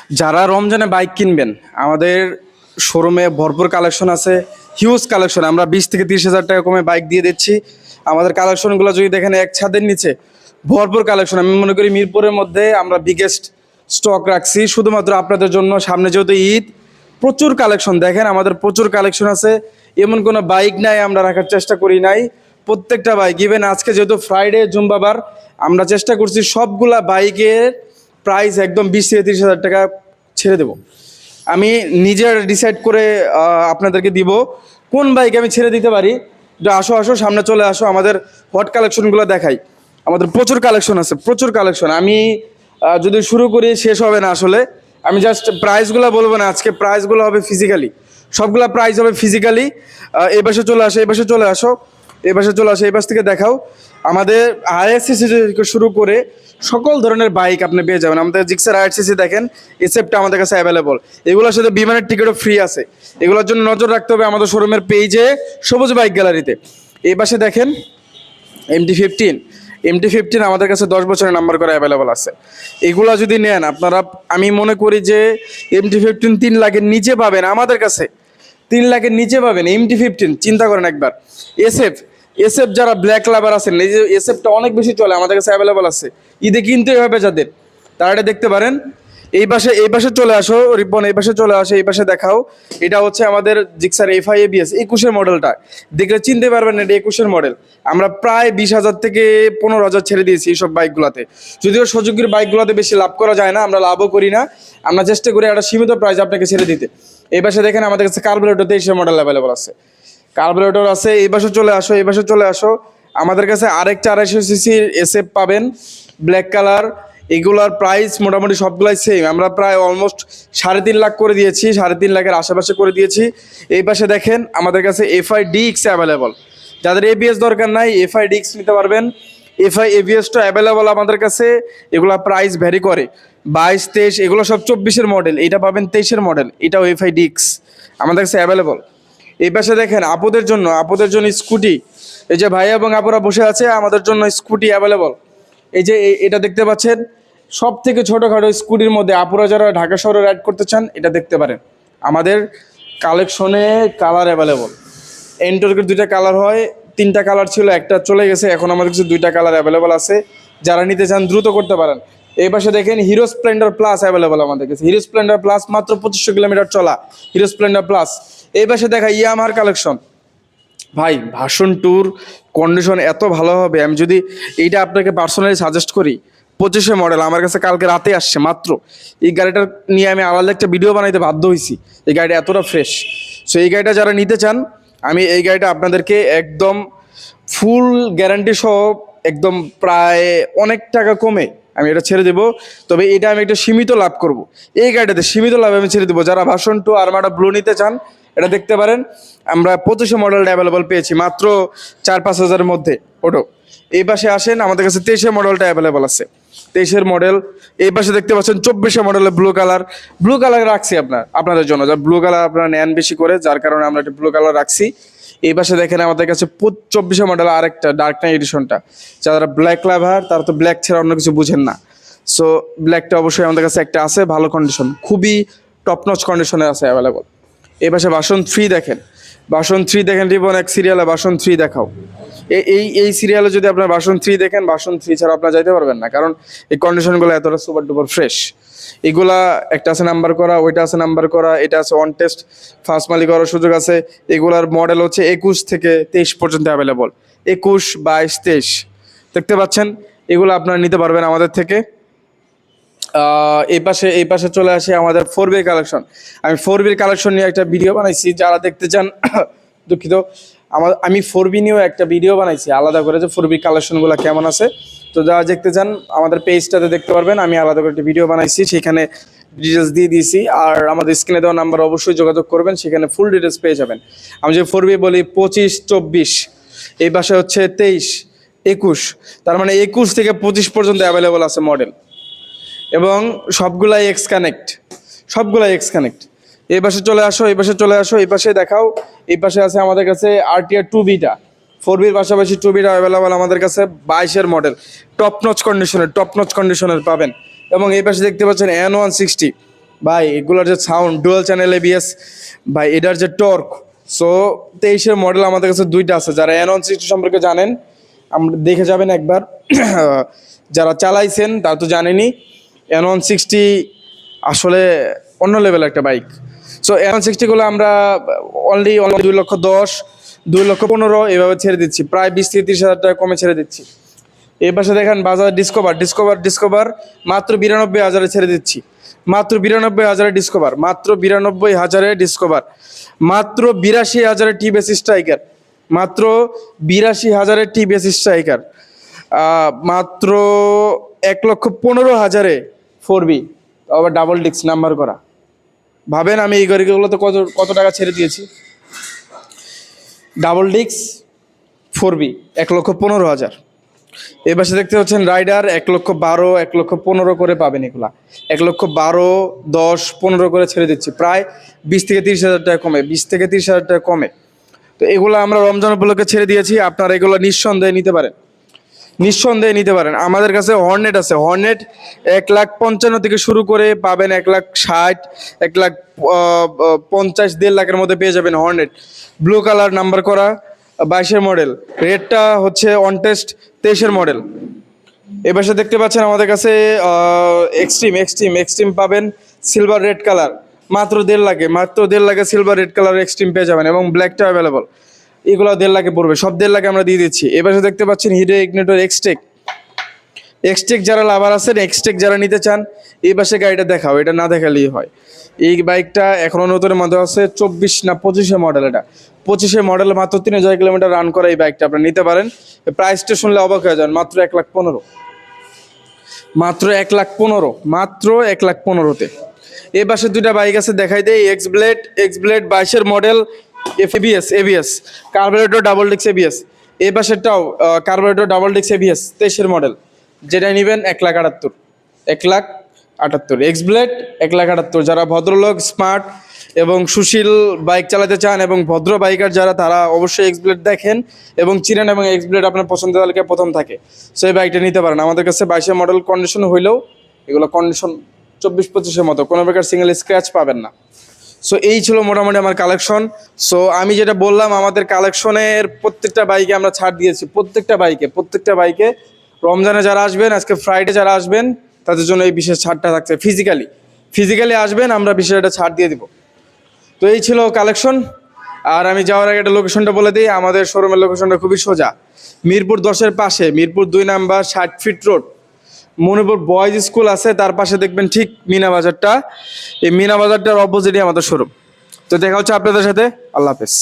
যারা রমজানে বাইক কিনবেন, আমাদের শোরুমে ভরপুর কালেকশন আছে, হিউজ কালেকশন। আমরা 20 থেকে 30 হাজার টাকা কমে বাইক দিয়ে দিচ্ছি। আমাদের কালেকশনগুলো যদি দেখেন এক ছাদের নিচে ভরপুর কালেকশন। আমি মনে করি মিরপুরের মধ্যে আমরা বিগেস্ট স্টক রাখছি শুধুমাত্র আপনাদের জন্য। সামনে যেহেতু ঈদ, প্রচুর কালেকশন দেখেন, আমাদের প্রচুর কালেকশন আছে। এমন কোনো বাইক নাই আমরা রাখার চেষ্টা করি নাই, প্রত্যেকটা বাইক। ইভেন আজকে যেহেতু ফ্রাইডে জুম্বাবার, আমরা চেষ্টা করছি সবগুলা বাইকের প্রাইস একদম 20 থেকে 30 হাজার টাকা ছেড়ে দেব। আমি নিজের ডিসাইড করে আপনাদেরকে দিব কোন বাইক আমি ছেড়ে দিতে পারি। তো আসো আসো, সামনে চলে আসো, আমাদের হট কালেকশনগুলো দেখাই। আমাদের প্রচুর কালেকশন আছে, প্রচুর কালেকশন। আমি যদি শুরু করি শেষ হবে না আসলে। আমি জাস্ট প্রাইসগুলো বলবো না আজকে, প্রাইসগুলো হবে ফিজিক্যালি, সবগুলা প্রাইস হবে ফিজিক্যালি। এই পাশে চলে আসো, এই পাশে চলে আসো, এই পাশে চলে আসো, এই পাশ থেকে দেখাও। আমাদের আইএসসিসি থেকে শুরু করে সকল ধরনের বাইক আপনি পেয়ে যাবেন। আমাদের জিক্সার আইএসসিসি দেখেন, এসএফটা আমাদের কাছে অ্যাভেলেবল। এগুলোর সাথে বিমানের টিকিটও ফ্রি আছে। এগুলোর জন্য নজর রাখতে হবে আমাদের শোরুমের পেজে, সবুজ বাইক গ্যালারিতে। এই পাশে দেখেন MT-15, MT-15 আমাদের কাছে 10 বছরের নাম্বার করে অ্যাভেলেবল আছে। এগুলো যদি নেন আপনারা, আমি মনে করি যে MT-15 3 লাখের নিচে পাবেন আমাদের কাছে, 3 লাখের নিচে পাবেন MT-15। চিন্তা করেন একবার। এসএফ, এসএফ যারা ব্ল্যাক লাভার আছেন, এই যে এসএফটা অনেক বেশি চলে, আমাদের কাছে অ্যাভেলেবল আছে। ঈদে কিনতেই হবে যাদের, তারা এটা দেখতে পারেন। এই পাশে চলে আসো রিপন, এই পাশে চলে আসো, এই পাশে দেখাও। এটা হচ্ছে আমাদের জিক্সার FI ABS 21-এর মডেলটা, দেখলে চিনতে পারবেন এটা 21-এর মডেল। আমরা প্রায় 20,000 থেকে 15,000 ছেড়ে দিয়েছি এইসব বাইকগুলোতে। যদিও সুজুকির বাইকগুলোতে বেশি লাভ করা যায় না, আমরা লাভও করি না, আমরা চেষ্টা করি একটা সীমিত প্রাইস আপনাকে ছেড়ে দিতে। এই পাশে দেখেন আমাদের কাছে কার্বোরেটর 23-এর মডেল অ্যাভেলেবল আছে, কার্বোরেটর আছে। এই পাশে চলে আসো, এই পাশে চলে আসো। আমাদের কাছে আরেকটা 250 সিসির SF পাবেন, ব্ল্যাক কালার। এগুলার প্রাইস মোটামুটি সবগুলাই সেম। আমরা প্রায় অলমোস্ট 3.5 লাখ করে দিয়েছি, 3.5 লাখের আশেপাশে করে দিয়েছি। এই পাশে দেখেন আমাদের কাছে FI DX অ্যাভেলেবল। যাদের ABS দরকার নাই, FI DX নিতে পারবেন। FI ABSটা অ্যাভেলেবল আমাদের কাছে। এগুলা প্রাইস ভ্যারি করে, 22, 23, এগুলো সব 24-এর মডেল। এটা পাবেন 23-এর মডেল, এটাও FI DX আমাদের কাছে অ্যাভেলেবল। এই পাশে দেখেন আপুদের জন্য স্কুটি। এই যে ভাইয়া এবং আপুরা বসে আছে, আমাদের জন্য স্কুটি অ্যাভেলেবল। এই যে এটা দেখতে পাচ্ছেন, সব থেকে ছোটোখাটো স্কুটির মধ্যে আপুরা যারা ঢাকা শহরে রাইড করতে চান, এটা দেখতে পারেন। আমাদের কালেকশনে কালার অ্যাভেলেবল। এন্টর্কের 2টা কালার হয়, 3টা কালার ছিল, একটা চলে গেছে। এখন আমাদের কাছে 2টা কালার অ্যাভেলেবল আছে, যারা নিতে চান দ্রুত করতে পারেন। এই পাশে দেখেন হিরো স্প্লেন্ডার প্লাস অ্যাভেলেবল আমাদের কাছে। হিরো স্প্লেন্ডার প্লাস মাত্র 2500 কিলোমিটার চলা হিরো স্প্লেন্ডার প্লাস। এই পাশে দেখা ইয়ামাহার কালেকশন। ভাই ভার্সন 2 কন্ডিশন এত ভালো হবে, আমি যদি এইটা আপনাকে পার্সোনালি সাজেস্ট করি, 25-এর মডেল আমার কাছে কালকে রাতে আসছে মাত্র। এই গাড়িটা নিয়ে আমি আলাদা একটা ভিডিও বানাইতে বাধ্য হয়েছি, এই গাড়িটা এতটা ফ্রেশ। সো এই গাড়িটা যারা নিতে চান, আমি এই গাড়িটা আপনাদেরকে একদম ফুল গ্যারান্টি সহ একদম প্রায় অনেক টাকা কমে আমি এটা ছেড়ে দেবো। তবে এটা আমি একটা সীমিত লাভ করব, এই গাড়িটাতে সীমিত লাভ আমি ছেড়ে দেবো। যারা ভার্সন 2 আরমাডা ব্লু নিতে চান, এটা দেখতে পারেন। আমরা 25-এর মডেলটা অ্যাভেলেবল পেয়েছি মাত্র 4-5 হাজারের মধ্যে ওটো। এই পাশে আসেন, আমাদের কাছে 23-এর মডেলটা অ্যাভেলেবল আছে, 23-এর মডেল। এই পাশে দেখতে পাচ্ছেন 24-এর মডেলের ব্লু কালার রাখছি আপনাদের জন্য, যার ব্লু কালার আপনারা নেন বেশি করে, যার কারণে আমরা একটা ব্লু কালার রাখছি। এই পাশে দেখেন আমাদের কাছে 24-এর মডেল আরেকটা ডার্ক নাইট এডিশনটা। যারা ব্ল্যাক লাভার, তারা তো ব্ল্যাক ছাড়া অন্য কিছু বুঝেন না। সো ব্ল্যাকটা অবশ্যই আমাদের কাছে একটা আছে, ভালো কন্ডিশন, খুবই টপ নচ কন্ডিশনে আছে অ্যাভেলেবল। এই পাশে ভার্সন 3 দেখেন, ভার্সন 3 দেখেন রিবন, এক সিরিয়ালে ভার্সন 3 দেখাও। এই সিরিয়ালে যদি আপনার ভার্সন 3 দেখেন, ভার্সন 3 ছাড়া আপনার যাইতে পারবেন না, কারণ এই কন্ডিশনগুলো এতটা সুপার ডুপার ফ্রেশ। এগুলা একটা আছে নাম্বার করা, ওইটা আছে নাম্বার করা, এটা আছে অন টেস্ট, ফার্স্ট মালি করার সুযোগ আছে। এগুলার মডেল হচ্ছে 21 থেকে 23 পর্যন্ত অ্যাভেলেবল, 21, 22, 23 দেখতে পাচ্ছেন। এগুলো আপনারা নিতে পারবেন আমাদের থেকে। এই পাশে চলে আসে আমাদের 4B কালেকশন। আমি 4B কালেকশন নিয়ে একটা ভিডিও বানাইছি, যারা দেখতে চান দুঃখিত, আমি 4B নিয়েও একটা ভিডিও বানাইছি আলাদা করে, যে 4B কালেকশনগুলো কেমন আছে। তো যারা দেখতে চান আমাদের পেজটাতে দেখতে পারবেন, আমি আলাদা করে একটা ভিডিও বানাইছি, সেখানে ডিটেলস দিয়ে দিয়েছি। আর আমাদের স্ক্রিনে দেওয়া নাম্বার অবশ্যই যোগাযোগ করবেন, সেখানে ফুল ডিটেলস পেয়ে যাবেন। আমি যে 4B বলি 25, 24, এই পাশে হচ্ছে 23, 21, তার মানে 21 থেকে 25 পর্যন্ত অ্যাভেলেবল আছে মডেল, এবং সবগুলাই এক্স কানেক্ট। এই পাশে চলে আসো, এই পাশে চলে আসো, এই পাশে দেখাও। এই পাশে আছে আমাদের কাছে RTR 2Bটা, 4Bর পাশাপাশি 2Bটা অ্যাভেলেবল আমাদের কাছে, 22-এর মডেল, টপ নচ কন্ডিশনের পাবেন। এবং এই পাশে দেখতে পাচ্ছেন N160, ভাই এগুলোর যে সাউন্ড ডুয়াল চ্যানেল এবিএস, ভাই এটার যে টর্ক। সো 23-এর মডেল আমাদের কাছে দুইটা আছে। যারা N160 সম্পর্কে জানেন আমরা দেখে যাবেন একবার। যারা চালাইছেন তারা তো জানেনই, N160 আসলে অন্য লেভেল একটা বাইক। সো N160 আমরা অনলি 2,10,000, 2,15,000 এভাবে ছেড়ে দিচ্ছি, প্রায় 20,000 থেকে 30,000 টাকা কমে ছেড়ে দিচ্ছি। এই পাশে দেখেন বাজাজ ডিসকভার মাত্র 92,000-এ ছেড়ে দিচ্ছি, মাত্র 92,000-এ ডিসকভার, মাত্র 92,000-এ ডিসকভার, মাত্র 82,000-এ টিভিএস স্ট্রাইকার, মাত্র 82,000-এ টিভিএস স্ট্রাইকার, মাত্র 1,15,000-এ 4B, আবার ডাবল ডিস্ক নাম্বার করা। ভাবেন আমি এই গাড়িগুলোতে কত কত টাকা ছেড়ে দিয়েছি। Double disc 4B 1,15,000। এই পাশে দেখতে পাচ্ছেন রাইডার 1,12,000, 1,15,000 করে পাবেন। এগুলা 1,12,000, 10, 15 করে ছেড়ে দিচ্ছি, প্রায় 20,000 থেকে 30,000 টাকা কমে, 20,000 থেকে 30,000 টাকা কমে। তো এগুলো আমরা রমজান উপলক্ষে ছেড়ে দিয়েছি, আপনারা এগুলো নিঃসন্দেহে নিতে পারেন, নিঃসন্দেহে নিতে পারেন। আমাদের কাছে হর্নেট আছে, হর্নেট 1,55,000 থেকে শুরু করে পাবেন 1,60,000, 1,50,000, 1.5 লাখের মধ্যে পেয়ে যাবেন হর্নেট। ব্লু কালার, নাম্বার করা, 22-এর মডেল, রেডটা হচ্ছে অন টেস্ট 23-এর মডেল। এপাশে দেখতে পাচ্ছেন আমাদের কাছে এক্সট্রিম পাবেন, সিলভার রেড কালার, মাত্র 1.5 লাখে, মাত্র 1.5 লাখে সিলভার রেড কালার এক্সট্রিম পেয়ে যাবেন, এবং ব্ল্যাকটা অ্যাভেলেবল। এগুলো 1.5 লাখে পড়বে, সব 1.5 লাখে আমরা দিয়ে দিচ্ছি। এপাশে দেখতে পাচ্ছেন হিরো ইগনিটর এক্সটেক যারা লাভার আছেন, এক্সটেক যারা নিতে চান, এই পাশে গাড়িটা দেখাও, এটা না দেখালেই হয়। এই বাইকটা এখনো নতুনের মধ্যে আছে, 24 না 25-এর মডেল। এটা 25-এর মডেল, মাত্র 3,000 কিলোমিটার রান করা এই বাইকটা আপনি নিতে পারেন। প্রাইসটা শুনলে অবাক হয়ে যান, মাত্র 1,15,000, মাত্র 1,15,000, মাত্র 1,15,000-তে। এই পাশে দুইটা বাইক আছে, দেখাই দেয়। এক্স ব্লেড 22-এর model, ABS carburettor, double disc ABS. এই পাশেরটাও কার্বোরেটর, ডাবল ডিস্ক এবিএস, 23-এর মডেল। যেটা নেবেন 1,78,000, 1,78,000 এক্স ব্লেড, 1,78,000। যারা ভদ্রলোক, স্মার্ট এবং সুশীল বাইক চালাতে চান এবং ভদ্র বাইকার যারা, তারা অবশ্যই এক্স ব্লেড দেখেন এবং চিনেন, এবং এক্স ব্লেড আপনার পছন্দের তালিকায় প্রথম থাকে। সো এই বাইকটা নিতে পারেন আমাদের কাছে। 22-এর মডেল কন্ডিশন হইলেও এগুলো কন্ডিশন 24-25-এর মতো, কোনো প্রকার সিঙ্গেল স্ক্র্যাচ পাবেন না। সো এই ছিল মোটামুটি আমার কালেকশন। সো আমি যেটা বললাম, আমাদের কালেকশনের প্রত্যেকটা বাইকে আমরা ছাড় দিয়েছি, প্রত্যেকটা বাইকে। রমজানে যারা আসবেন, আজকে ফ্রাইডে যারা আসবেন, তাদের জন্য এই বিশেষ ছাড়টা থাকছে। ফিজিক্যালি আসবেন, আমরা বিশেষ একটা ছাড় দিয়ে দিব। তো এই ছিল কালেকশন। আর আমি যাওয়ার আগে একটা লোকেশনটা বলে দিই, আমাদের শোরুমের লোকেশনটা খুবই সোজা, মিরপুর 10-এর পাশে, Mirpur 2 number 60 fit road, Manipur boys school আছে, তার পাশে দেখবেন ঠিক মিনা বাজারটা। এই মিনা বাজারটার অপোজিটে আমাদের শোরুম। তো দেখা হচ্ছে আপনাদের সাথে, আল্লাহ হাফেজ।